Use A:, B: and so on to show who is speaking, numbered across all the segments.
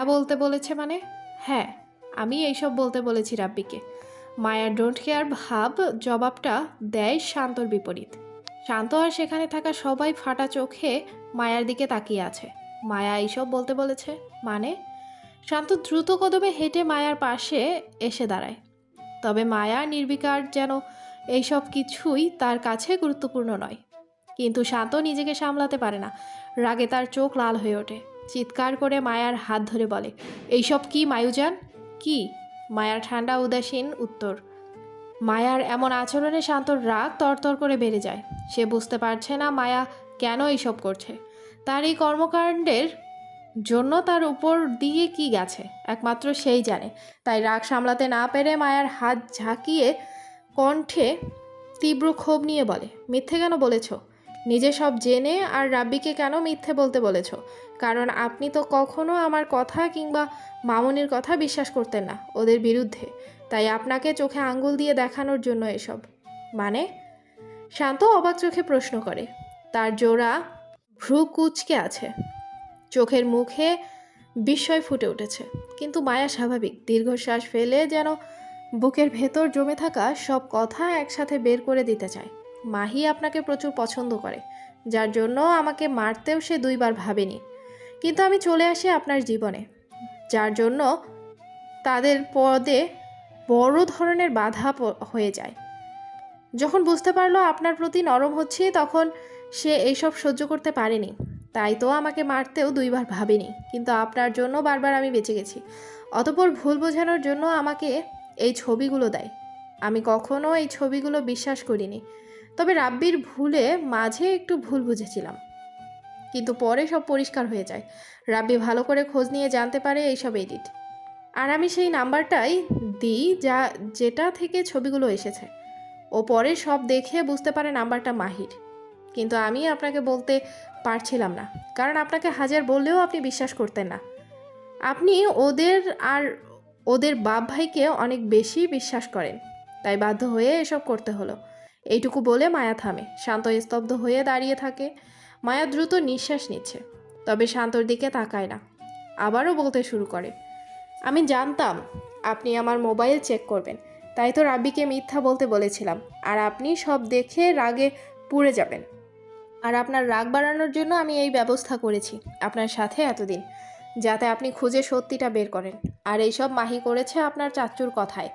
A: বলতে বলেছে মানে? হ্যাঁ, আমি এইসব বলতে বলেছি রাব্বিকে। মায়ার ডোন্ট কেয়ার ভাব জবাবটা দেয় শান্তর বিপরীত। শান্ত আর সেখানে থাকা সবাই ফাটা চোখে মায়ার দিকে তাকিয়ে আছে। মায়া এইসব বলতে বলেছে মানে? শান্ত দ্রুত কদমে হেঁটে মায়ার পাশে এসে দাঁড়ায়। তবে মায়া নির্বিকার, যেন এইসব কিছুই তার কাছে গুরুত্বপূর্ণ নয়। কিন্তু শান্ত নিজেকে সামলাতে পারে না। রাগে তার চোখ লাল হয়ে ওঠে। চিৎকার করে মায়ার হাত ধরে বলে, এইসব কি মায়ুজান? কি? মায়ার ঠান্ডা উদাসীন উত্তর। মায়ার এমন আচরণে শান্তর রাগ তরতর করে বেড়ে যায়। সে বুঝতে পারছে না মায়া কেন এইসব করছে। তার এই কর্মকাণ্ডের জন্য তার উপর দিয়ে কি গেছে একমাত্র সেই জানে। তাই রাগ সামলাতে না পেরে মায়ার হাত ঝাঁকিয়ে কণ্ঠে তীব্র ক্ষোভ নিয়ে বলে, মিথ্যে কেন বলেছ? নিজে সব জেনে আর রাব্বিকে কেন মিথ্যে বলতে বলেছ? কারণ আপনি তো কখনো আমার কথা কিংবা মামুনির কথা বিশ্বাস করতেন না ওদের বিরুদ্ধে। তাই আপনাকে চোখে আঙ্গুল দিয়ে দেখানোর জন্য এসব। মানে? শান্ত অবাক চোখে প্রশ্ন করে। তার জোড়া ভ্রু কুঁচকে আছে, চোখের মুখে বিস্ময় ফুটে উঠেছে। কিন্তু মায়া স্বাভাবিক। দীর্ঘশ্বাস ফেলে যেন বুকের ভেতর জমে থাকা সব কথা একসাথে বের করে দিতে চায়। মাহি আপনাকে প্রচুর পছন্দ করে, যার জন্য আমাকে মারতেও সে দুইবার ভাবেনি। কিন্তু আমি চলে আসি আপনার জীবনে, যার জন্য তাদের পদে বড় ধরনের বাধা হয়ে যায়। যখন বুঝতে পারলো আপনার প্রতি নরম হচ্ছে, তখন সে এইসব সহ্য করতে পারেনি। তাই তো আমাকে মারতেও দুইবার ভাবেনি। কিন্তু আপনার জন্য বারবার আমি বেঁচে গেছি। অতঃপর ভুল বোঝানোর জন্য আমাকে এই ছবিগুলো দেয়। আমি কখনো এই ছবিগুলো বিশ্বাস করিনি। তবে রাব্বির ভুলে মাঝে একটু ভুল বুঝেছিলাম, কিন্তু পরে সব পরিষ্কার হয়ে যায়। রাব্বি ভালো করে খোঁজ নিয়ে জানতে পারে এইসব এডিট। আর আমি সেই নাম্বারটাই দিই যেটা থেকে ছবিগুলো এসেছে। ও পরে সব দেখে বুঝতে পারে নাম্বারটা মাহির। কিন্তু আমি আপনাকে বলতে পারছিলাম না, কারণ আপনাকে হাজার বললেও আপনি বিশ্বাস করতেন না। আপনি ওদের আর ওদের বাপ ভাইকে অনেক বেশি বিশ্বাস করেন, তাই বাধ্য হয়ে এসব করতে হলো। এইটুকু বলে মায়া থামে। শান্ত স্তব্ধ হয়ে দাঁড়িয়ে থাকে। মায়া দ্রুত নিঃশ্বাস নিচ্ছে, তবে শান্তর দিকে তাকায় না। আবারও বলতে শুরু করে, আমি জানতাম আপনি আমার মোবাইল চেক করবেন, তাই তো রাব্বিকে মিথ্যা বলতে বলেছিলাম। আর আপনি সব দেখে রাগে পুড়ে যাবেন। আর আপনার রাগ বাড়ানোর জন্য আমি এই ব্যবস্থা করেছি আপনার সাথে এতদিন, যাতে আপনি খুঁজে সত্যিটা বের করেন। আর এইসব মাহি করেছে আপনার চাচ্চুর কথায়।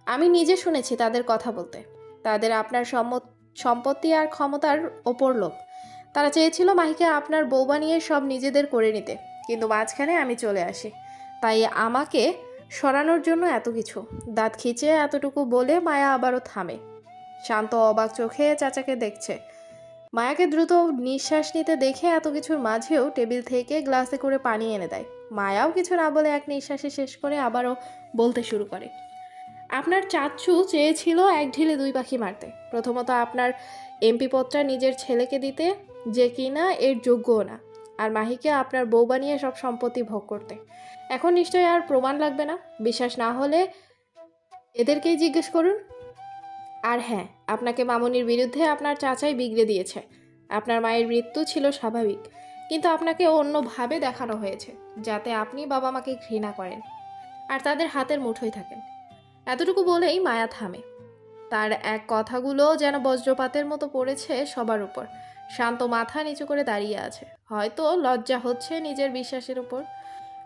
A: আমি নিজে শুনেছি তাদের কথা বলতে। তাদের আপনার সম্পত্তি আর ক্ষমতার ওপর লোভ। তারা চেয়েছিল মাহিকে আপনার বউ বানিয়ে সব নিজেদের করে নিতে, কিন্তু মাঝখানে আমি চলে আসি। তাই আমাকে সরানোর জন্য এত কিছু। দাঁত খিচে এতটুকু বলে মায়া আবারও থামে। শান্ত অবাক চোখে চাচাকে দেখছে। মায়াকে দ্রুত নিঃশ্বাস নিতে দেখে এত কিছুর মাঝেও টেবিল থেকে গ্লাসে করে পানি এনে দেয়। মায়াও কিছু না বলে এক নিঃশ্বাসে শেষ করে আবারও বলতে শুরু করে, আপনার চাচ্চু চেয়েছিল এক ঢিলে দুই পাখি মারতে। প্রথমত আপনার এমপি পদটা নিজের ছেলেকে দিতে, যে কিনা এর যোগ্যও না। আর মাহিকে আপনার বউ বানিয়ে সব সম্পত্তি ভোগ করতে। এখন নিশ্চয়ই আর প্রমাণ লাগবে না। বিশ্বাস না হলে এদেরকেই জিজ্ঞেস করুন। আর হ্যাঁ, আপনাকে মামুনির বিরুদ্ধে আপনার চাচাই বিগড়ে দিয়েছে। আপনার মায়ের মৃত্যু ছিল স্বাভাবিক, কিন্তু আপনাকে অন্যভাবে দেখানো হয়েছে, যাতে আপনি বাবা মাকে ঘৃণা করেন আর তাদের হাতের মুঠোয় থাকেন। এতটুকু বলেই মায়া থামে। তার এক কথাগুলো যেন বজ্রপাতের মতো পড়েছে সবার উপর। শান্ত মাথা নিচু করে দাঁড়িয়ে আছে। হয়তো লজ্জা হচ্ছে নিজের বিশ্বাসের উপর।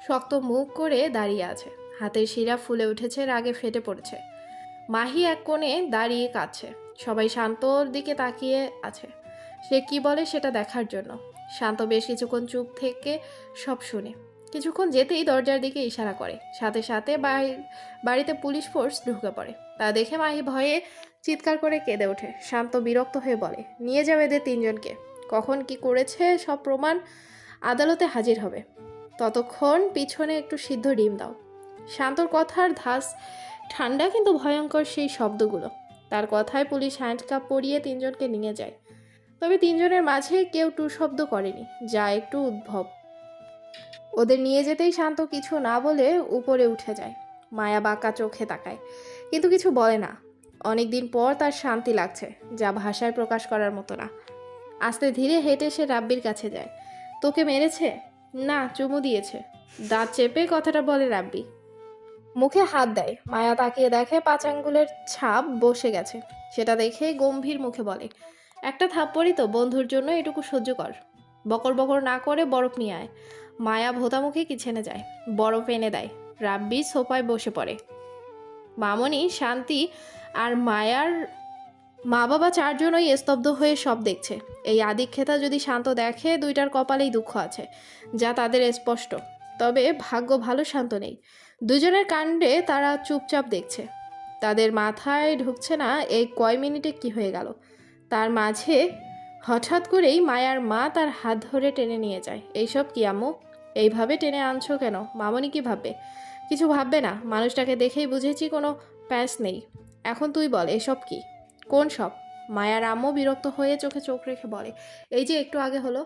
A: শক্ত মুখ করে দাঁড়িয়ে আছে। হাতের শিরা ফুলে উঠেছে, রাগে ফেটে পড়েছে। মাহি এক কোণে দাঁড়িয়ে কাঁদছে। সবাই শান্তর দিকে তাকিয়ে আছে, সে কি বলে সেটা দেখার জন্য। শান্ত বেশ কিছুক্ষণ চুপ থেকে সব শুনে। কিছুক্ষণ যেতেই দরজার দিকে ইশারা করে। সাথে সাথে বাড়িতে পুলিশ ফোর্স ঢুকে পড়ে। তা দেখে মাহি ভয়ে চিৎকার করে কেঁদে ওঠে। শান্ত বিরক্ত হয়ে বলে, নিয়ে যাও এদের তিনজনকে। কখন কি করেছে সব প্রমাণ আদালতে হাজির হবে। ততক্ষণ পিছনে একটু সিদ্ধ ডিম দাও। শান্তর কথার ধাস ঠান্ডা কিন্তু ভয়ঙ্কর সেই শব্দগুলো। তার কথায় পুলিশ হ্যান্ডকাপ পরিয়ে তিনজনকে নিয়ে যায়। তবে তিনজনের মাঝে কেউ টু শব্দ করেনি, যা একটু উদ্ভব। ওদের নিয়ে যেতেই শান্ত কিছু না বলে উপরে উঠে যায়। মায়া বাঁকা চোখে তাকায়, কিন্তু কিছু বলে না। অনেকদিন পর তার শান্তি লাগছে, যা ভাষায় প্রকাশ করার মতো না। আস্তে ধীরে হেঁটে সে রাব্বির কাছে যায়। তোকে মেরেছে? না, চুমু দিয়েছে। দাঁত চেপে কথাটা বলে রাব্বি। মুখে হাত দেয়। মায়া তাকিয়ে দেখে 5 আঙ্গুলের ছাপ বসে গেছে। সেটা দেখে গম্ভীর মুখে বলে, একটা থাপ্পড়ই তো, বন্ধুর জন্য এটুকু সহ্য কর। বকর বকর না করে বরফ নিয়ে আয়। মায়া ভোতামুখে কিচেনে যায়, বরফ এনে দেয়। রাব্বি সোফায় বসে পড়ে। মামনি, শান্তি আর মায়ার মা বাবা চারজনই স্তব্ধ হয়ে সব দেখছে। এই আদিক্ষেতা যদি শান্ত দেখে, দুইটার কপালেই দুঃখ আছে, যা তাদের স্পষ্ট। তবে ভাগ্য ভালো শান্ত নেই। দুজনের কাণ্ডে তারা চুপচাপ দেখছে। তাদের মাথায় ঢুকছে না এই কয় মিনিটে কি হয়ে গেল। তার মাঝে হঠাৎ করেই মায়ার মা তার হাত ধরে টেনে নিয়ে যায়। এইসব কি আম্মু? এইভাবে টেনে আনছো কেন? মামনি কি ভাববে? কিছু ভাববে না, মানুষটাকে দেখেই বুঝেছি কোনো প্যাস নেই। এখন তুই বল, এসব কি? কোন সব? মায়ার আম্মু বিরক্ত হয়ে চোখে চোখ রেখে বলে, এই যে একটু আগে হলো।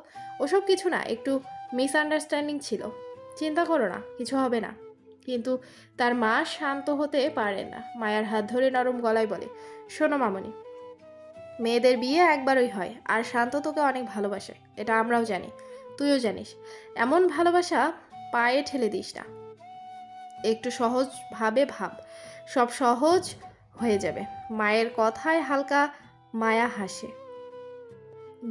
A: ওসব কিছু না, একটু মিসআন্ডারস্ট্যান্ডিং ছিল। চিন্তা করো না, কিছু হবে না। কিন্তু তার মা শান্ত হতে পারেন না। মায়ার হাত ধরে নরম গলায় বলে, শোনো মামনি, মেয়েদের বিয়ে একবারই হয়, আর শান্ত তোকে অনেক ভালোবাসে, এটা আমরাও জানি, তুইও জানিস। এমন ভালোবাসা পায়ে ঠেলে দিস না। একটু সহজভাবে ভাব, সব সহজ হয়ে যাবে। মায়ের কথায় হালকা মায়া হাসে।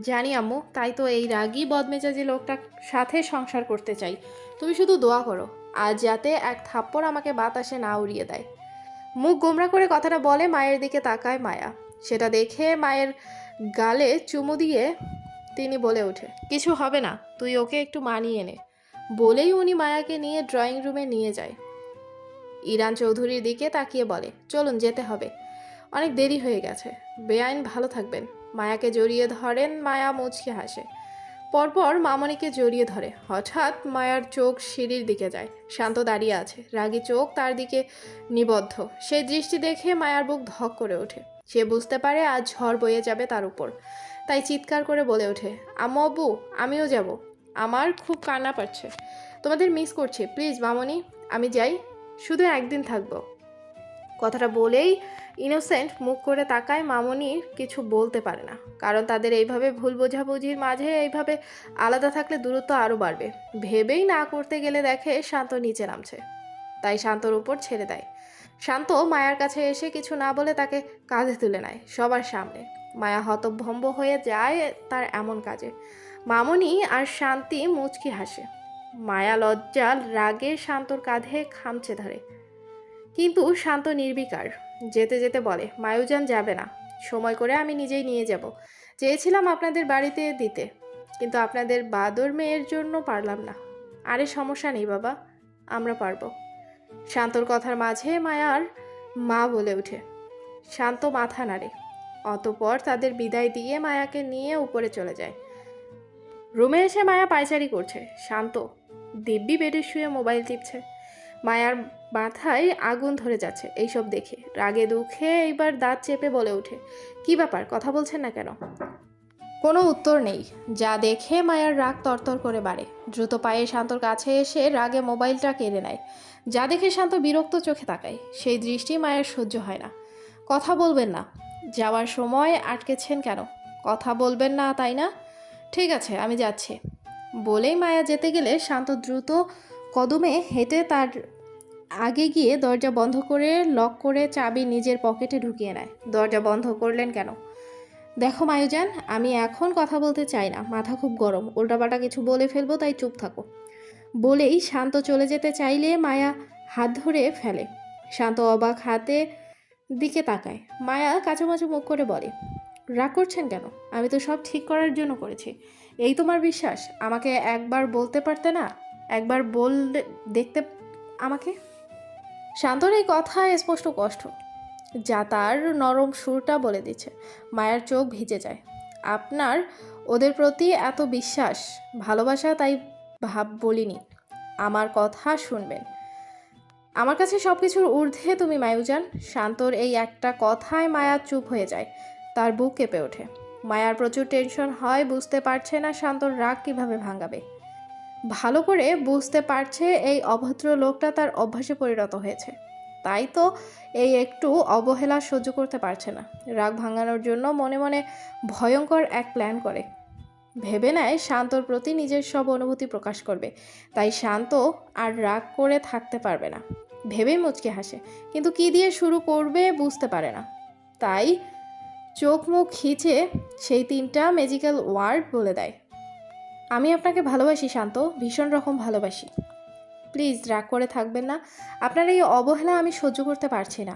A: জানি আম্মু, তাই তো এই রাগী বদমেজাজি লোকটার সাথে সংসার করতে চাই। তুমি শুধু দোয়া করো আজ যাতে এক থাপ্পড় আমাকে বাতাসে না উড়িয়ে দেয়। মুখ গোমরা করে কথাটা বলে মায়ের দিকে তাকায় মায়া। সেটা দেখে মায়ের গালে চুমু দিয়ে তিনি বলে ওঠে, কিছু হবে না, তুই ওকে একটু মানিয়ে নে। বলেই উনি মায়াকে নিয়ে ড্রয়িং রুমে নিয়ে যায়। ইরান চৌধুরীর দিকে তাকিয়ে বলে, চলুন, যেতে হবে, অনেক দেরি হয়ে গেছে। বেআইন, ভালো থাকবেন। মায়াকে জড়িয়ে ধরেন। মায়া মুচকি হাসে। পরপর মামনিকে জড়িয়ে ধরে। হঠাৎ মায়ার চোখ সিঁড়ির দিকে যায়। শান্ত দাঁড়িয়ে আছে, রাগী চোখ তার দিকে নিবদ্ধ। সেই দৃষ্টি দেখে মায়ার বুক ধক করে ওঠে। সে বুঝতে পারে আজ ঝড় বয়ে যাবে তার উপর। তাই চিৎকার করে বলে ওঠে, আম্মু, আব্বু, আমিও যাব। আমার খুব কান্না পাচ্ছে, তোমাদের মিস করছি। প্লিজ মামনি, আমি যাই, শুধু একদিন থাকবো। কথাটা বলেই ইনোসেন্ট মুখ করে তাকায়। মামনি কিছু বলতে পারে না, কারণ তাদের এইভাবে ভুল বোঝাবুঝির মাঝে এইভাবে আলাদা থাকলে দূরত্ব আরও বাড়বে। ভেবেই না করতে গেলে দেখে শান্ত নিচে নামছে, তাই শান্তর উপর ছেড়ে দেয়। শান্ত মায়ার কাছে এসে কিছু না বলে তাকে কাঁধে তুলে নেয় সবার সামনে। মায়া হতভম্ব হয়ে যায় তার এমন কাজে। মামনি আর শান্তি মুচকি হাসে। মায়া লজ্জা রাগে শান্তর কাঁধে খামচে ধরে, কিন্তু শান্ত নির্বিকার। যেতে যেতে বলে, মায়ুজান যাবে না, সময় করে আমি নিজেই নিয়ে যাব। চেয়েছিলাম আপনাদের বাড়িতে দিতে, কিন্তু আপনাদের বাদর মেয়ের জন্য পারলাম না। আরে সমস্যা নেই বাবা, আমরা পারবো। শান্তর কথার মাঝে মায়ার মা বলে ওঠে। শান্ত মাথা নাড়ে। অতপর তাদের বিদায় দিয়ে মায়াকে নিয়ে উপরে চলে যায়। রুমে এসে মায়া পায়চারি করছে। শান্ত দিব্যি বেডে শুয়ে মোবাইল টিপছে। মায়ার মাথায় আগুন ধরে যাচ্ছে এইসব দেখে। রাগে দুঃখে এইবার দাঁত চেপে বলে ওঠে, কি ব্যাপার, কথা বলছেন না কেন? কোনো উত্তর নেই, যা দেখে মায়ার রাগ তরতর করে বাড়ে। দ্রুত পায়ে শান্তর কাছে এসে রাগে মোবাইলটা কেড়ে নেয়। যা দেখে শান্ত বিরক্ত চোখে তাকায়। সেই দৃষ্টি মায়ের সহ্য হয় না। কথা বলবেন না? যাওয়ার সময় আটকেছেন কেন? কথা বলবেন না তাই না? ঠিক আছে, আমি যাচ্ছি। বলেই মায়া যেতে গেলে শান্ত দ্রুত কদমে হেঁটে তার আগে গিয়ে দরজা বন্ধ করে লক করে চাবি নিজের পকেটে ঢুকিয়ে নেয়। দরজা বন্ধ করলেন কেন? দেখো মায়ুজান, আমি এখন কথা বলতে চাই না, মাথা খুব গরম, উল্টাপাল্টা কিছু বলে ফেলবো, তাই চুপ থাকো। বলেই শান্ত চলে যেতে চাইলে মায়া হাত ধরে ফেলে। শান্ত অবাক হাতে দিকে তাকায়। মায়া কাঁচামাচু মুখ করে বলে, রাগ করছেন কেন? আমি তো সব ঠিক করার জন্য করেছি। এই তোমার বিশ্বাস? আমাকে একবার বলতে পারতে না? একবার বললে দেখতে আমাকে। শান্তর এই কথা স্পষ্ট কষ্ট, যা তার নরম সুরটা বলে দিচ্ছে। মায়ার চোখ ভিজে যায়। আপনার ওদের প্রতি এত বিশ্বাস, ভালোবাসা, তাই বলিনি। আমার কথা শুনবেন। আমার কাছে সব কিছুর ঊর্ধ্বে তুমি মায়ুজান। শান্তর এই একটা কথায় মায়া চুপ হয়ে যায়। তার বুক কেঁপে ওঠে। মায়ার প্রচুর টেনশন হয়, বুঝতে পারছে না শান্তর রাগ কিভাবে ভাঙাবে। ভালো করে বুঝতে পারছে এই অভদ্র লোকটা তার অভ্যাসে পরিণত হয়েছে, তাই তো এই একটু অবহেলা সহ্য করতে পারছে না। রাগ ভাঙানোর জন্য মনে মনে ভয়ঙ্কর এক প্ল্যান করে। ভেবে নেয় শান্তর প্রতি নিজের সব অনুভূতি প্রকাশ করবে, তাই শান্ত আর রাগ করে থাকতে পারবে না ভেবেই মুচকে হাসে, কিন্তু কি দিয়ে শুরু করবে বুঝতে পারে না। তাই চোখ মুখ খিচে সেই 3টা ম্যাজিক্যাল ওয়ার্ড বলে দেয়, আমি আপনাকে ভালোবাসি শান্ত, ভীষণ রকম ভালোবাসি। প্লিজ রাগ করে থাকবেন না, আপনার এই অবহেলা আমি সহ্য করতে পারছি না।